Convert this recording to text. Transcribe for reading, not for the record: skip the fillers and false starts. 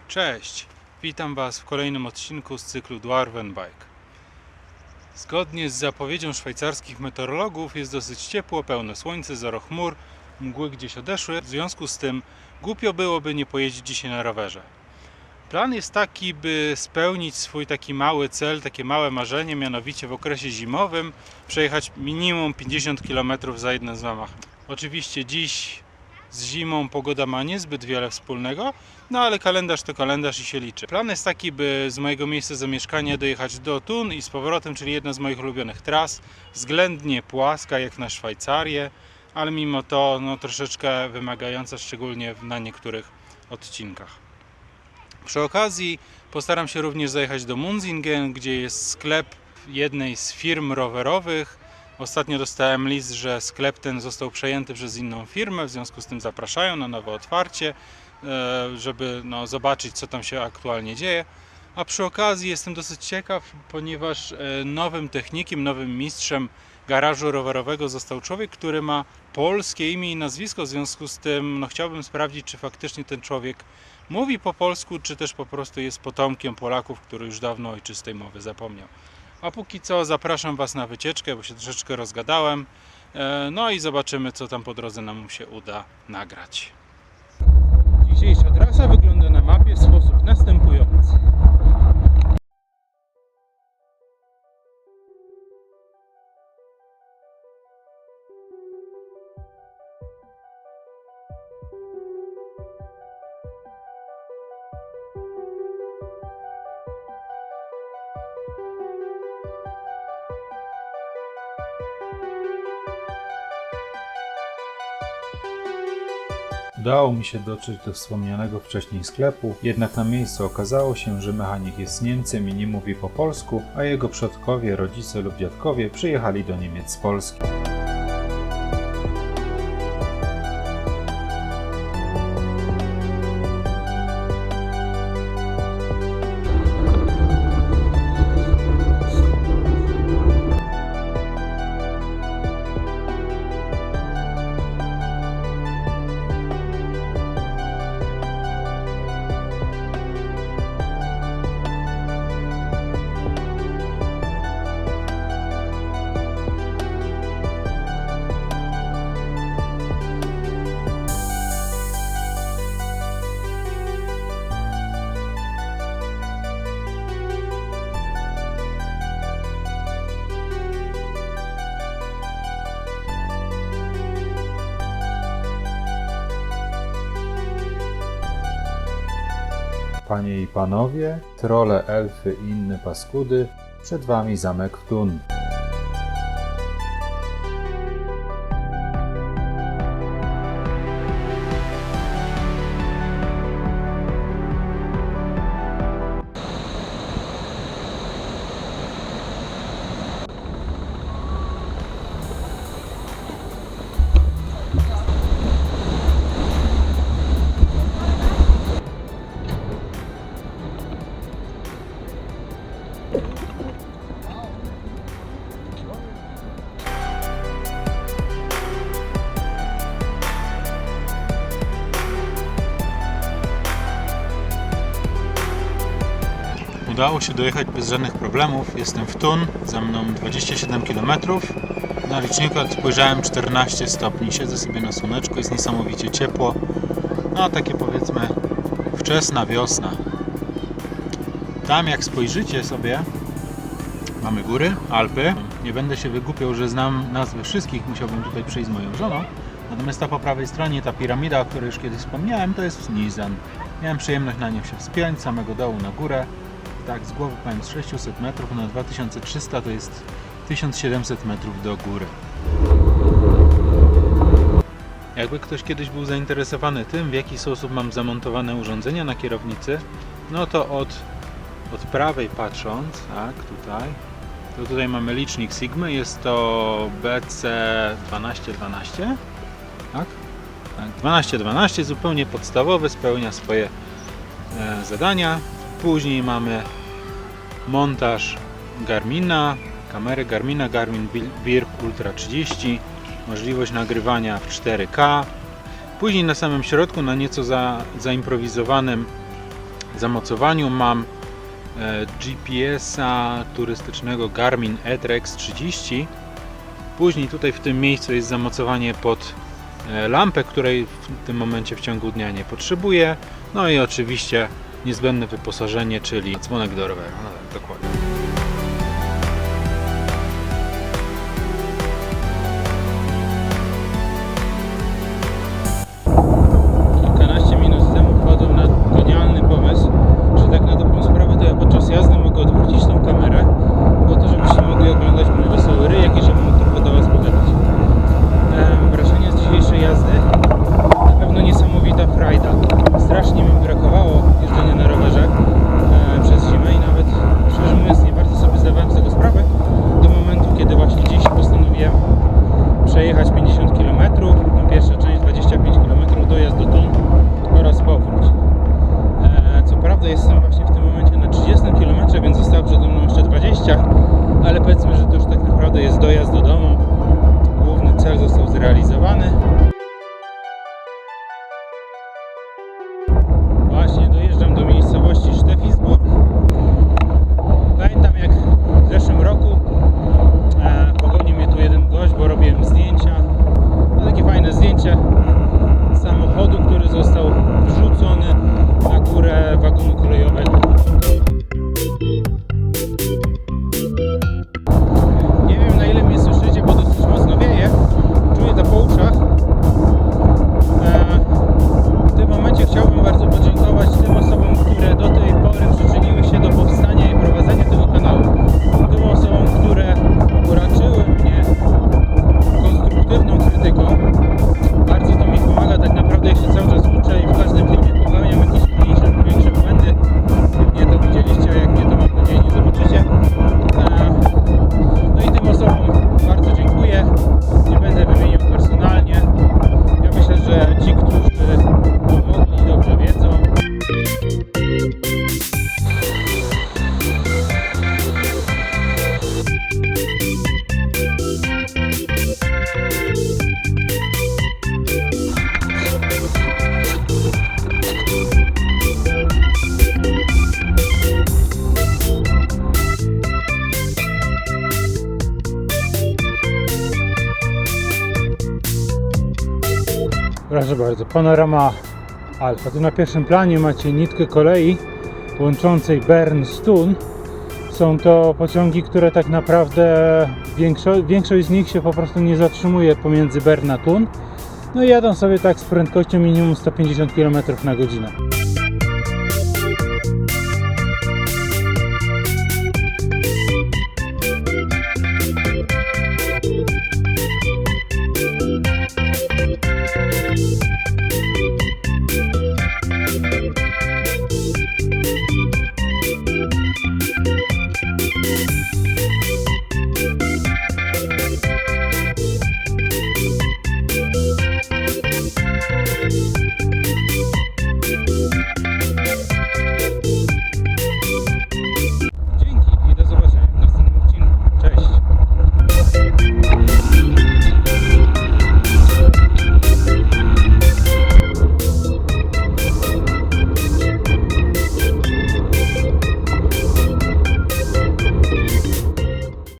Cześć, witam Was w kolejnym odcinku z cyklu Dwarven Bike. Zgodnie z zapowiedzią szwajcarskich meteorologów jest dosyć ciepło, pełne słońce, zero chmur, mgły gdzieś odeszły, w związku z tym głupio byłoby nie pojeździć dzisiaj na rowerze. Plan jest taki, by spełnić swój taki mały cel, takie małe marzenie, mianowicie w okresie zimowym przejechać minimum 50 km za jednym zamachem. Oczywiście dziś z zimą pogoda ma niezbyt wiele wspólnego, no ale kalendarz to kalendarz i się liczy. Plan jest taki, by z mojego miejsca zamieszkania dojechać do Thun i z powrotem, czyli jedna z moich ulubionych tras, względnie płaska jak na Szwajcarię, ale mimo to troszeczkę wymagająca, szczególnie na niektórych odcinkach. Przy okazji postaram się również zajechać do Munzingen, gdzie jest sklep jednej z firm rowerowych. Ostatnio dostałem list, że sklep ten został przejęty przez inną firmę, w związku z tym zapraszają na nowe otwarcie, żeby zobaczyć, co tam się aktualnie dzieje. A przy okazji jestem dosyć ciekaw, ponieważ nowym technikiem, nowym mistrzem garażu rowerowego został człowiek, który ma polskie imię i nazwisko, w związku z tym chciałbym sprawdzić, czy faktycznie ten człowiek mówi po polsku, czy też po prostu jest potomkiem Polaków, który już dawno ojczystej mowy zapomniał. A póki co zapraszam Was na wycieczkę, bo się troszeczkę rozgadałem. No i zobaczymy, co tam po drodze nam się uda nagrać. Dzisiejsza trasa wygląda na mapie w sposób następujący. Udało mi się dotrzeć do wspomnianego wcześniej sklepu, jednak na miejscu okazało się, że mechanik jest Niemcem i nie mówi po polsku, a jego przodkowie, rodzice lub dziadkowie przyjechali do Niemiec z Polski. Panie i panowie, trolle, elfy i inne paskudy, przed wami zamek w Thun. Udało się dojechać bez żadnych problemów. Jestem w Thun, za mną 27 km. Na liczniku jak spojrzałem 14 stopni. Siedzę sobie na słoneczku, jest niesamowicie ciepło. Takie powiedzmy wczesna wiosna. Tam jak spojrzycie sobie, mamy góry, Alpy. Nie będę się wygłupiał, że znam nazwy wszystkich, musiałbym tutaj przyjść z moją żoną. Natomiast ta po prawej stronie, ta piramida, o której już kiedyś wspomniałem, to jest Nizan. Miałem przyjemność na nią się wspiąć, z samego dołu na górę. Tak, z głowy powiem, z 600 metrów na 2300 to jest 1700 metrów do góry. Jakby ktoś kiedyś był zainteresowany tym, w jaki sposób mam zamontowane urządzenia na kierownicy, to od prawej patrząc, tak, tutaj mamy licznik Sigmy, jest to BC1212, tak? Tak, 1212, zupełnie podstawowy, spełnia swoje zadania. Później mamy montaż Garmina, kamerę Garmina, Garmin Birk Ultra 30, możliwość nagrywania w 4K. Później na samym środku, na nieco zaimprowizowanym zamocowaniu mam GPS-a turystycznego Garmin Etrex 30. Później tutaj w tym miejscu jest zamocowanie pod lampę, której w tym momencie w ciągu dnia nie potrzebuję. No i oczywiście niezbędne wyposażenie, czyli dzwonek do roweru. No tak, dokładnie. Kilkanaście minut temu wpadłem na genialny pomysł, że tak na dobrą sprawę to ja podczas jazdy mogę odwrócić tą kamerę po to, żebyście mogli oglądać mój wesoły ryjek i żebym mógł trochę do Was pogadać. Wrażenie z dzisiejszej jazdy na pewno niesamowita frajda. Strasznie mi brakowało jeżdżenia na rowerze przez zimę i nawet, szczerze mówiąc, nie bardzo sobie zdawałem z tego sprawę do momentu, kiedy właśnie dziś postanowiłem przejechać 50 km, no pierwsza część 25 km, dojazd do Thun oraz powrót. Co prawda jestem właśnie w tym momencie na 30 km, więc zostało przede mną jeszcze 20, ale powiedzmy, że to już tak naprawdę jest dojazd do domu. Główny cel został zrealizowany. Właśnie dojeżdżam do miejscowości Steffisburg. Pamiętam, jak w zeszłym roku pogonił mnie tu jeden gość, bo robiłem zdjęcia. No, takie fajne zdjęcie samochodu, który został wrzucony na górę wagonu kolejowego. Nie wiem, na ile mnie słyszycie, bo dosyć mocno wieje. Czuję to po uszach. W tym momencie chciałbym bardzo podziękować tym osobom, które do tej pory przyczyniły się do powstania i prowadzenia tego kanału. Tym osobom, które uraczyły mnie konstruktywną krytyką. Bardzo to mi pomaga, tak naprawdę ja się cały czas uczę i w każdym filmie popełniam jakieś mniejsze lub większe błędy. Pewnie to widzieliście, a jak nie, to mam nadzieję nie zobaczycie. No i tym osobom bardzo dziękuję. Nie będę wymieniał personalnie. Ja myślę, że ci, którzy pomogli, dobrze wiedzą. Proszę bardzo, panorama Alp. Tu na pierwszym planie macie nitkę kolei łączącej Bern z Thun. Są to pociągi, które tak naprawdę większość z nich się po prostu nie zatrzymuje pomiędzy Bern a Thun. No i jadą sobie tak z prędkością minimum 150 km na godzinę.